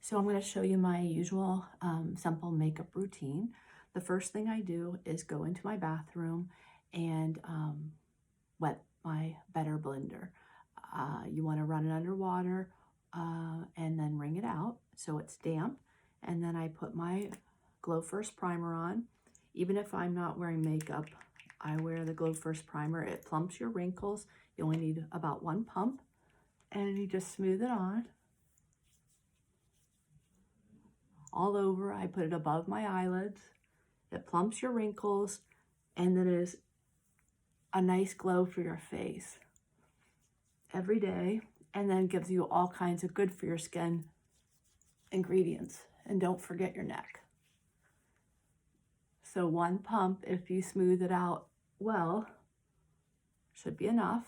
So I'm going to show you my usual simple makeup routine. The first thing I do is go into my bathroom and wet my Better blender. You want to run it under water and then wring it out so it's damp. And then I put my Glow First primer on. Even if I'm not wearing makeup, I wear the Glow First primer. It plumps your wrinkles. You only need about one pump and you just smooth it on all over. I put it above my eyelids. It plumps your wrinkles, and it is a nice glow for your face every day, and then gives you all kinds of good for your skin ingredients. And don't forget your neck. So one pump, if you smooth it out well, should be enough.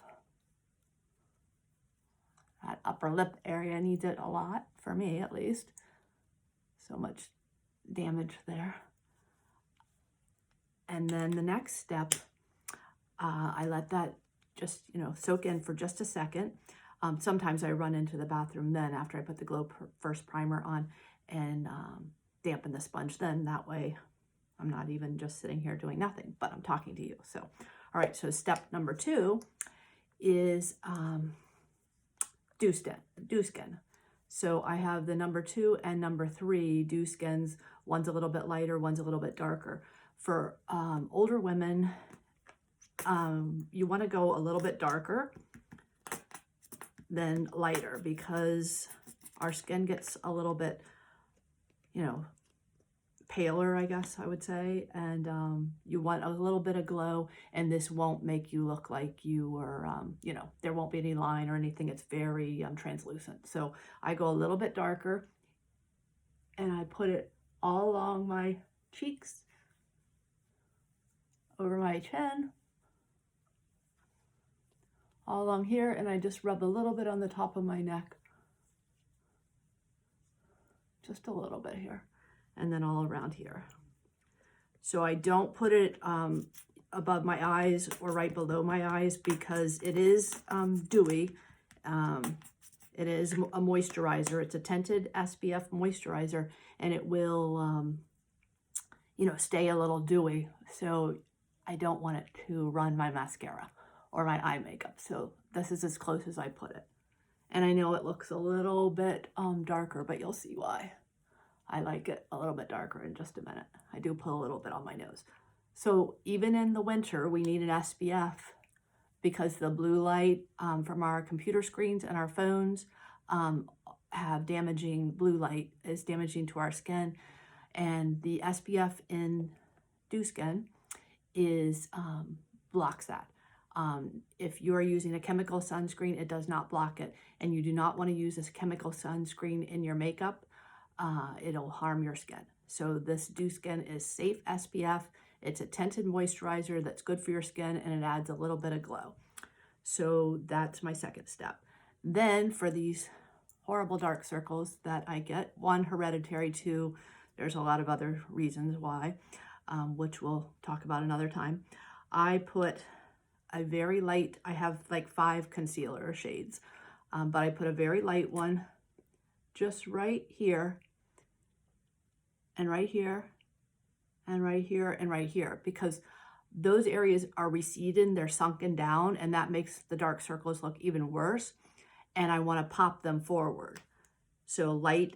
That upper lip area needs it a lot, for me at least. So much damage there. And then the next step, I let that just, soak in for just a second. Sometimes I run into the bathroom then after I put the Glow First primer on and dampen the sponge then. That way I'm not even just sitting here doing nothing, but I'm talking to you. So, all right, so step number 2 is dew skin. So I have the number 2 and number 3 dew skins. One's a little bit lighter, one's a little bit darker. For older women, you want to go a little bit darker than lighter because our skin gets a little bit, paler, I guess I would say, and you want a little bit of glow, and this won't make you look like you were, there won't be any line or anything. It's very translucent. So I go a little bit darker, and I put it all along my cheeks, over my chin, all along here, and I just rub a little bit on the top of my neck, just a little bit here, and then all around here. So I don't put it above my eyes or right below my eyes because it is dewy. It is a moisturizer. It's a tinted SPF moisturizer, and it will, stay a little dewy. So I don't want it to run my mascara or my eye makeup. So this is as close as I put it. And I know it looks a little bit darker, but you'll see why. I like it a little bit darker in just a minute. I do put a little bit on my nose. So even in the winter, we need an SPF because the blue light from our computer screens and our phones have damaging blue light, is damaging to our skin. And the SPF in dew skin is blocks that. If you are using a chemical sunscreen, it does not block it. And you do not want to use this chemical sunscreen in your makeup. It'll harm your skin. So this dew skin is safe SPF. It's a tinted moisturizer that's good for your skin, and it adds a little bit of glow. So that's my second step. Then for these horrible dark circles that I get, 1, hereditary, 2, there's a lot of other reasons why, which we'll talk about another time. I put a very light, I have like 5 concealer shades, but I put a very light one just right here, and right here, and right here, and right here, because those areas are receding, they're sunken down, and that makes the dark circles look even worse, and I want to pop them forward. So light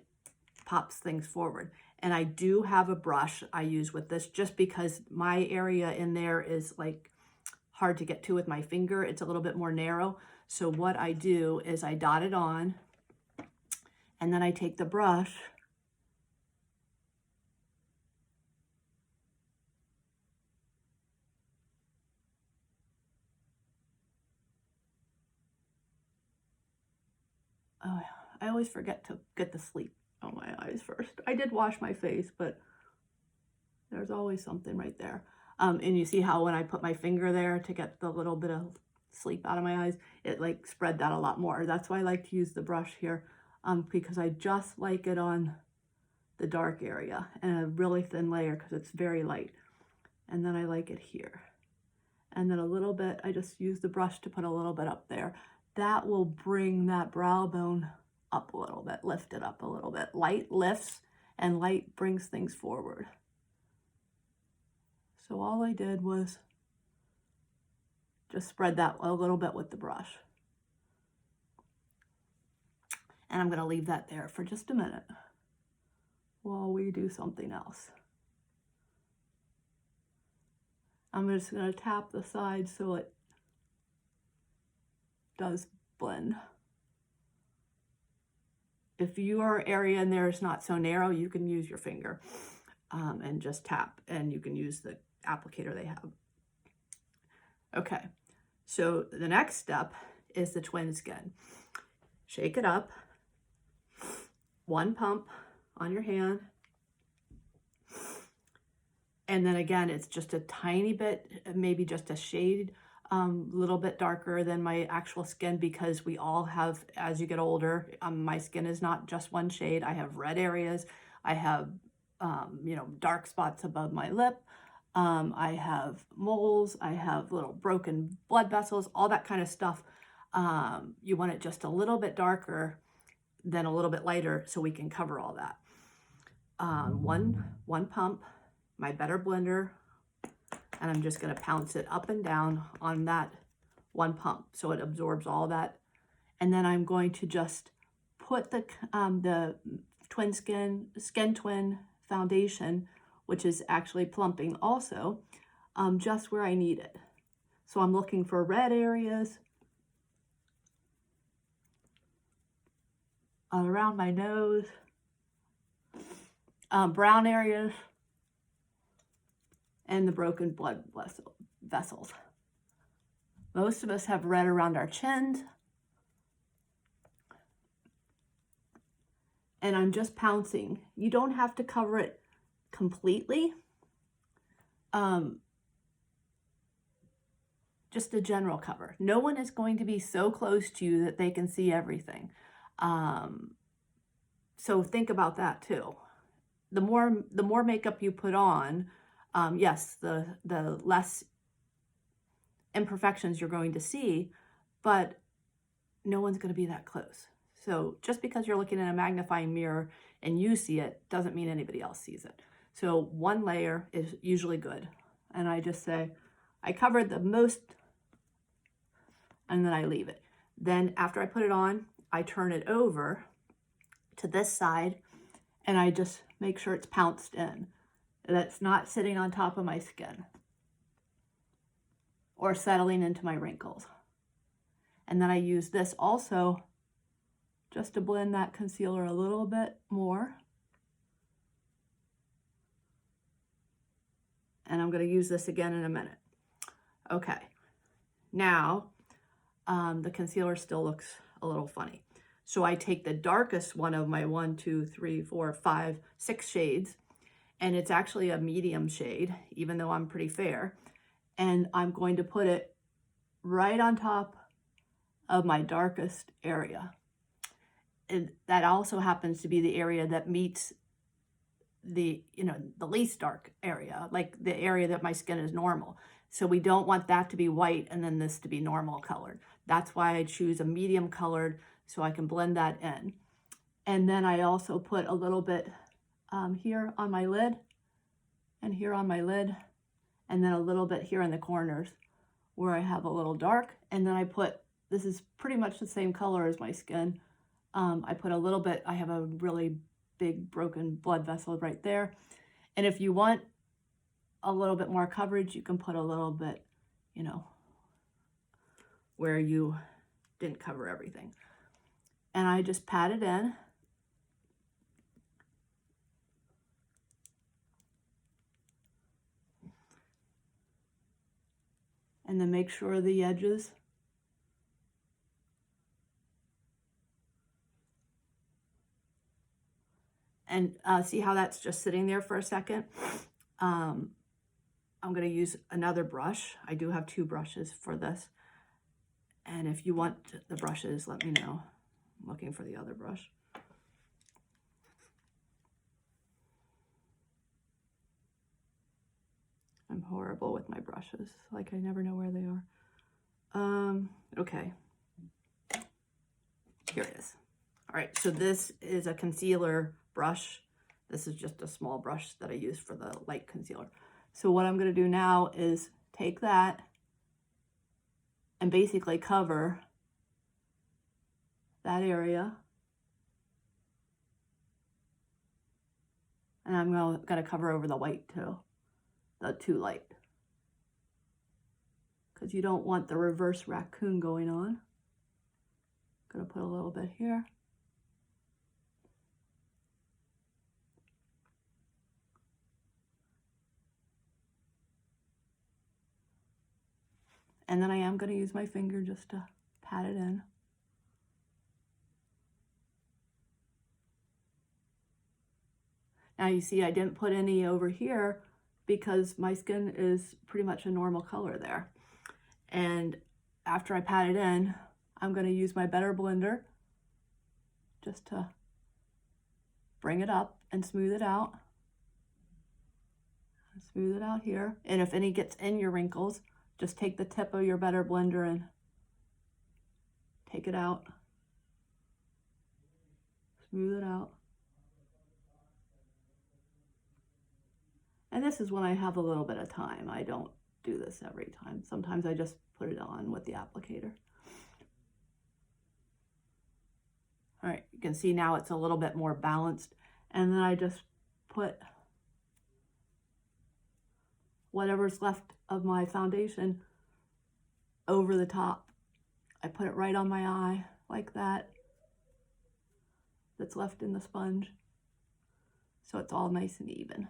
pops things forward. And I do have a brush I use with this just because my area in there is like hard to get to with my finger. It's a little bit more narrow. So what I do is I dot it on, and then I take the brush I always forget to get the sleep on my eyes first. I did wash my face, but there's always something right there. And you see how when I put my finger there to get the little bit of sleep out of my eyes, it like spread that a lot more. That's why I like to use the brush here, because I just like it on the dark area and a really thin layer because it's very light. And then I like it here. And then a little bit, I just use the brush to put a little bit up there. That will bring that brow bone up a little bit, lift it up a little bit. Light lifts and light brings things forward. So all I did was just spread that a little bit with the brush. And I'm going to leave that there for just a minute while we do something else. I'm just going to tap the side so it does blend. If your area in there is not so narrow, you can use your finger and just tap, and you can use the applicator they have. Okay, so the next step is the twin skin. Shake it up, one pump on your hand, and then again, it's just a tiny bit, maybe just a shade, little bit darker than my actual skin, because we all have, as you get older, my skin is not just one shade. I have red areas. I have, you know, dark spots above my lip. I have moles. I have little broken blood vessels, all that kind of stuff. You want it just a little bit darker than a little bit lighter so we can cover all that. One pump, my Better blender, and I'm just going to pounce it up and down on that one pump so it absorbs all that. And then I'm going to just put the twin skin twin foundation, which is actually plumping also, just where I need it. So I'm looking for red areas around my nose, brown areas, and the broken blood vessels. Most of us have red around our chins. And I'm just pouncing. You don't have to cover it completely. Just a general cover. No one is going to be so close to you that they can see everything. So think about that too. The more makeup you put on, yes, the less imperfections you're going to see, but no one's going to be that close. So just because you're looking at a magnifying mirror and you see it doesn't mean anybody else sees it. So one layer is usually good. And I just say, I covered the most, and then I leave it. Then after I put it on, I turn it over to this side, and I just make sure it's pounced in. That's not sitting on top of my skin or settling into my wrinkles. And then I use this also just to blend that concealer a little bit more. And I'm going to use this again in a minute. Okay, now the concealer still looks a little funny. So I take the darkest one of my 1, 2, 3, 4, 5, 6 shades, and it's actually a medium shade, even though I'm pretty fair. And I'm going to put it right on top of my darkest area. And that also happens to be the area that meets the, you know, the least dark area, like the area that my skin is normal. So we don't want that to be white and then this to be normal colored. That's why I choose a medium colored so I can blend that in. And then I also put a little bit here on my lid and here on my lid, and then a little bit here in the corners where I have a little dark. And then I put, this is pretty much the same color as my skin. I put a little bit, I have a really big broken blood vessel right there. And if you want a little bit more coverage, you can put a little bit, you know, where you didn't cover everything. And I just pat it in. And then make sure the edges and see how that's just sitting there for a second. I'm going to use another brush. I do have 2 brushes for this. And if you want the brushes, let me know. I'm looking for the other brush. I'm horrible with my brushes. Like I never know where they are. Okay. Here it is. All right, so this is a concealer brush. This is just a small brush that I use for the light concealer. So what I'm going to do now is take that and basically cover that area. And I'm going to cover over the white too, the too light. Because you don't want the reverse raccoon going on. Going to put a little bit here. And then I am going to use my finger just to pat it in. Now you see I didn't put any over here because my skin is pretty much a normal color there. And after I pat it in, I'm going to use my Better Blender just to bring it up and smooth it out. Smooth it out here. And if any gets in your wrinkles, just take the tip of your Better Blender and take it out. Smooth it out. And this is when I have a little bit of time. I don't do this every time. Sometimes I just put it on with the applicator. All right, you can see now it's a little bit more balanced. And then I just put whatever's left of my foundation over the top. I put it right on my eye like that. That's left in the sponge. So it's all nice and even.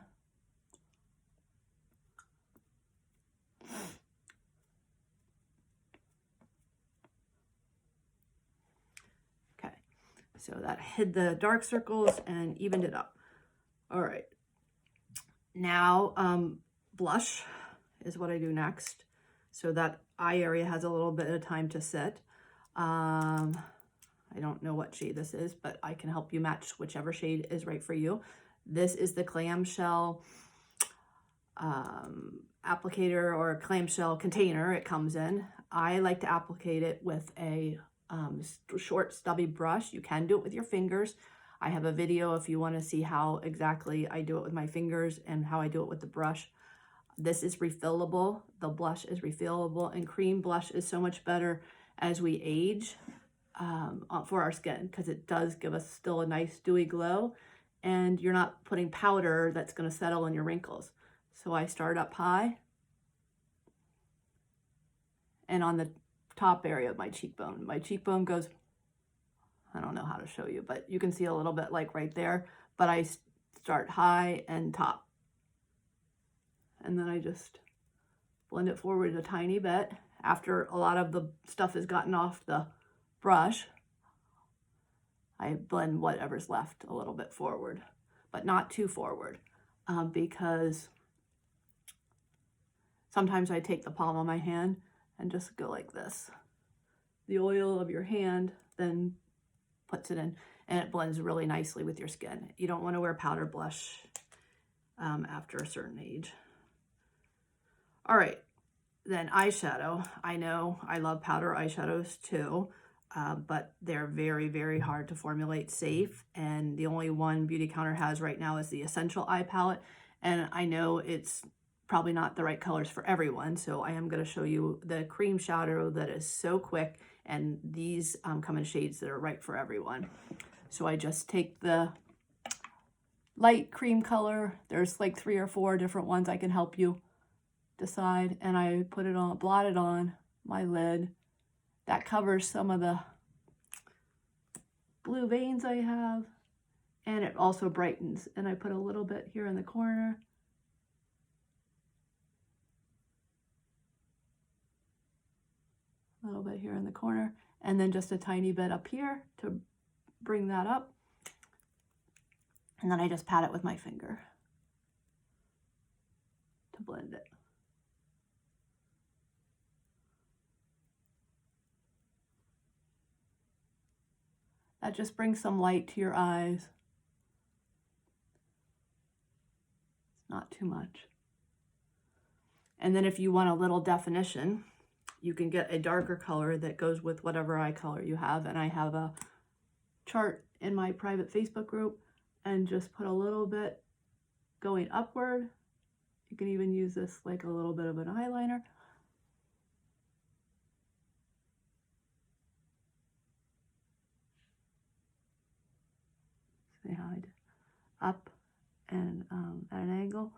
Okay, so that hid the dark circles and evened it up. All right, now blush is what I do next. So that eye area has a little bit of time to sit. I don't know what shade this is, but I can help you match whichever shade is right for you. This is the clamshell applicator or clamshell container it comes in. I like to applicate it with a short stubby brush. You can do it with your fingers. I have a video if you want to see how exactly I do it with my fingers and how I do it with the brush. This is refillable. The blush is refillable, and cream blush is so much better as we age for our skin because it does give us still a nice dewy glow, and you're not putting powder that's going to settle in your wrinkles. So I start up high and on the top area of my cheekbone. My cheekbone goes, I don't know how to show you, but you can see a little bit like right there, but I start high and top. And then I just blend it forward a tiny bit. After a lot of the stuff has gotten off the brush, I blend whatever's left a little bit forward, but not too forward, because sometimes I take the palm of my hand and just go like this. The oil of your hand then puts it in, and it blends really nicely with your skin. You don't want to wear powder blush after a certain age. All right, then eyeshadow. I know I love powder eyeshadows too, but they're very, very hard to formulate safe. And the only one Beautycounter has right now is the Essential Eye Palette. And I know it's probably not the right colors for everyone. So I am going to show you the cream shadow that is so quick. And these come in shades that are right for everyone. So I just take the light cream color. There's like 3 or 4 different ones I can help you decide, and I put it on, blot it on my lid. That covers some of the blue veins I have, and it also brightens. And I put a little bit here in the corner. A little bit here in the corner, and then just a tiny bit up here to bring that up. And then I just pat it with my finger to blend it. That just brings some light to your eyes. It's not too much. And then if you want a little definition, you can get a darker color that goes with whatever eye color you have. And I have a chart in my private Facebook group and just put a little bit going upward. You can even use this like a little bit of an eyeliner. They hide up and at an angle.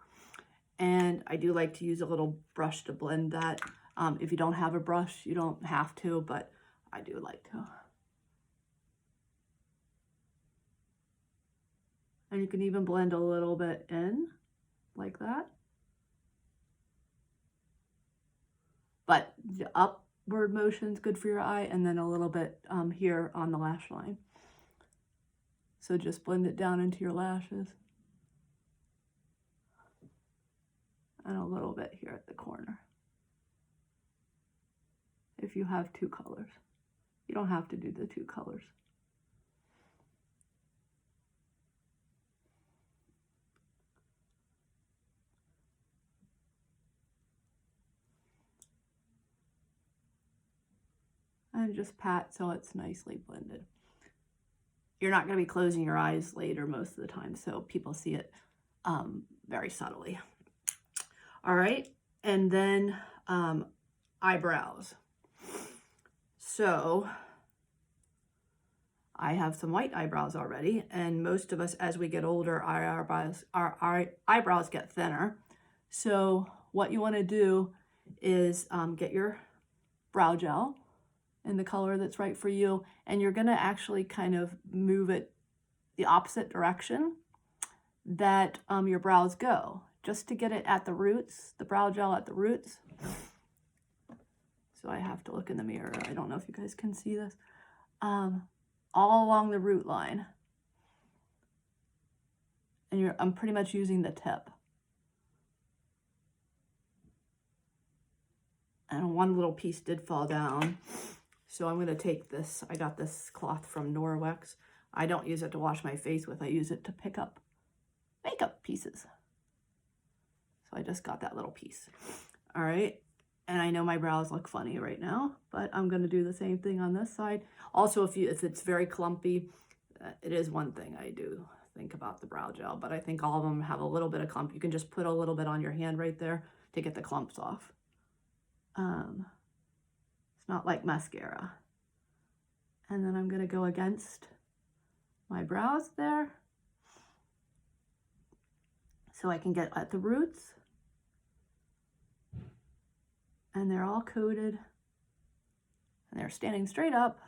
And I do like to use a little brush to blend that. If you don't have a brush, you don't have to, but I do like to. And you can even blend a little bit in like that. But the upward motion is good for your eye, and then a little bit here on the lash line. So just blend it down into your lashes. And a little bit here at the corner. If you have two colors. You don't have to do the two colors. And just pat so it's nicely blended. You're not going to be closing your eyes later most of the time, so people see it very subtly. All right, and then eyebrows. So I have some white eyebrows already, and most of us, as we get older, our eyebrows get thinner. So what you want to do is get your brow gel in the color that's right for you, and you're going to actually kind of move it the opposite direction that your brows go, just to get it at the roots, the brow gel at the roots. So I have to look in the mirror. I don't know if you guys can see this. All along the root line. And I'm pretty much using the tip. And one little piece did fall down. So I'm going to take this. I got this cloth from Norwex. I don't use it to wash my face with. I use it to pick up makeup pieces. So I just got that little piece. All right. And I know my brows look funny right now, but I'm going to do the same thing on this side. Also, if it's very clumpy, it is one thing I do think about the brow gel, but I think all of them have a little bit of clump. You can just put a little bit on your hand right there to get the clumps off. It's not like mascara. And then I'm going to go against my brows there so I can get at the roots. And they're all coated and they're standing straight up.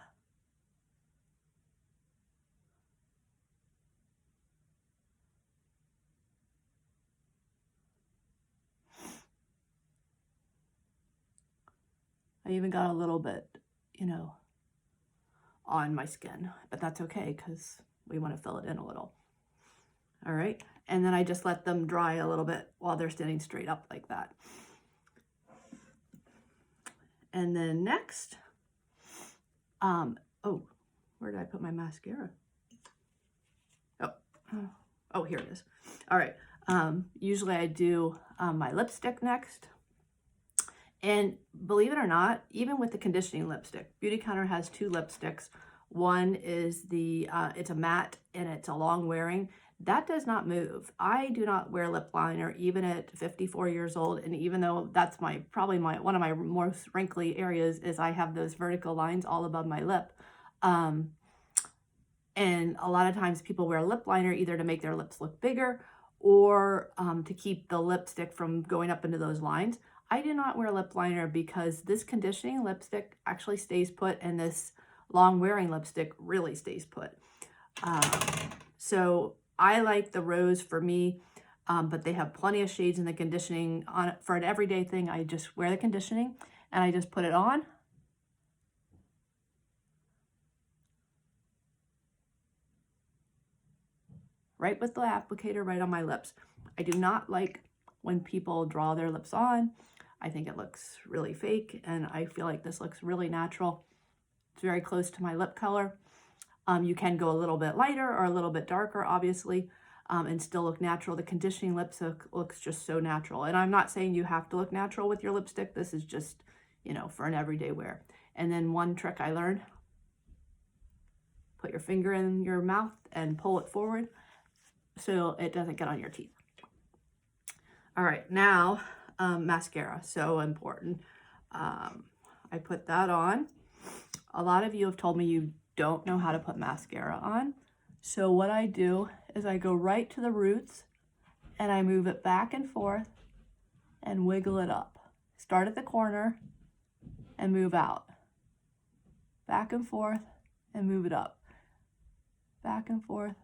I even got a little bit, on my skin, but that's okay because we want to fill it in a little. All right. And then I just let them dry a little bit while they're standing straight up like that. And then next, oh, where did I put my mascara? Oh, here it is. All right. Usually I do my lipstick next. And believe it or not, even with the conditioning lipstick, Beautycounter has two lipsticks. One is it's a matte and it's a long wearing. That does not move. I do not wear lip liner even at 54 years old. And even though that's probably one of my most wrinkly areas is I have those vertical lines all above my lip. And a lot of times people wear lip liner either to make their lips look bigger or to keep the lipstick from going up into those lines. I do not wear lip liner because this conditioning lipstick actually stays put and this long wearing lipstick really stays put. So I like the rose for me, but they have plenty of shades in the conditioning. For an everyday thing, I just wear the conditioning and I just put it on. Right with the applicator right on my lips. I do not like when people draw their lips on. I think it looks really fake, and I feel like this looks really natural. It's very close to my lip color. You can go a little bit lighter or a little bit darker, obviously, and still look natural. The conditioning lipstick looks just so natural. And I'm not saying you have to look natural with your lipstick. This is just, for an everyday wear. And then one trick I learned, put your finger in your mouth and pull it forward so it doesn't get on your teeth. All right, now mascara, so important. I put that on. A lot of you have told me you don't know how to put mascara on. So what I do is I go right to the roots and I move it back and forth and wiggle it up. Start at the corner and move out. Back and forth and move it up. Back and forth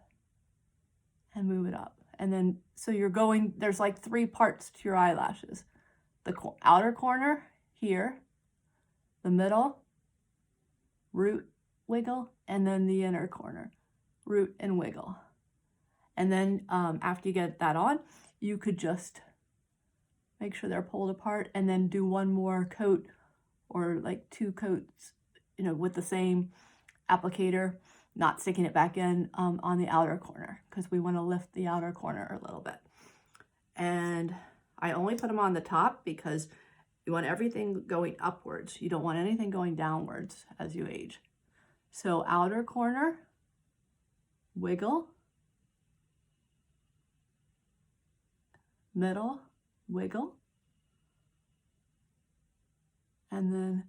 and move it up. And then, so you're going, there's like 3 parts to your eyelashes. The outer corner here, the middle, root, wiggle, and then the inner corner, root and wiggle. And then after you get that on, you could just make sure they're pulled apart and then do one more coat or like 2 coats, you know, with the same applicator, not sticking it back in on the outer corner because we want to lift the outer corner a little bit. And I only put them on the top because you want everything going upwards. You don't want anything going downwards as you age. So outer corner, wiggle, middle, wiggle, and then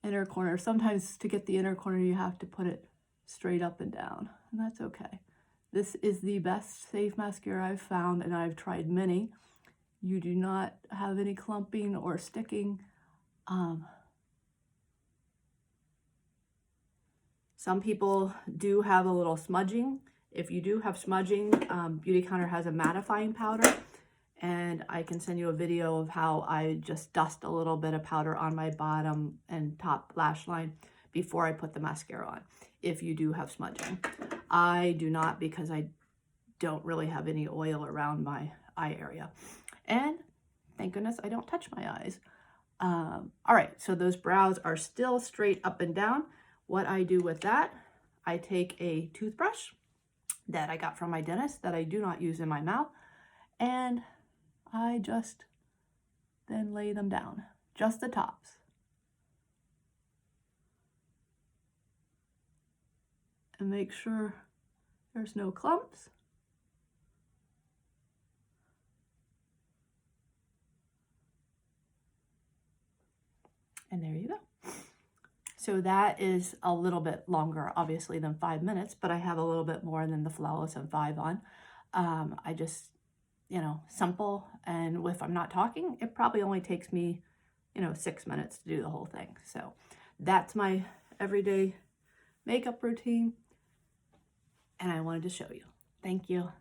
inner corner. Sometimes to get the inner corner, you have to put it straight up and down, and that's okay. This is the best safe mascara I've found, and I've tried many. You do not have any clumping or sticking. Some people do have a little smudging. If you do have smudging, Beautycounter has a mattifying powder, and I can send you a video of how I just dust a little bit of powder on my bottom and top lash line before I put the mascara on, if you do have smudging. I do not, because I don't really have any oil around my eye area. And thank goodness I don't touch my eyes. All right, so those brows are still straight up and down. What I do with that, I take a toothbrush that I got from my dentist that I do not use in my mouth, and I just then lay them down, just the tops. And make sure there's no clumps. And there you go. So that is a little bit longer, obviously, than 5 minutes, but I have a little bit more than the Flawless and 5 on. I just, you know, simple, and if I'm not talking, it probably only takes me, you know, 6 minutes to do the whole thing. So that's my everyday makeup routine, and I wanted to show you. Thank you.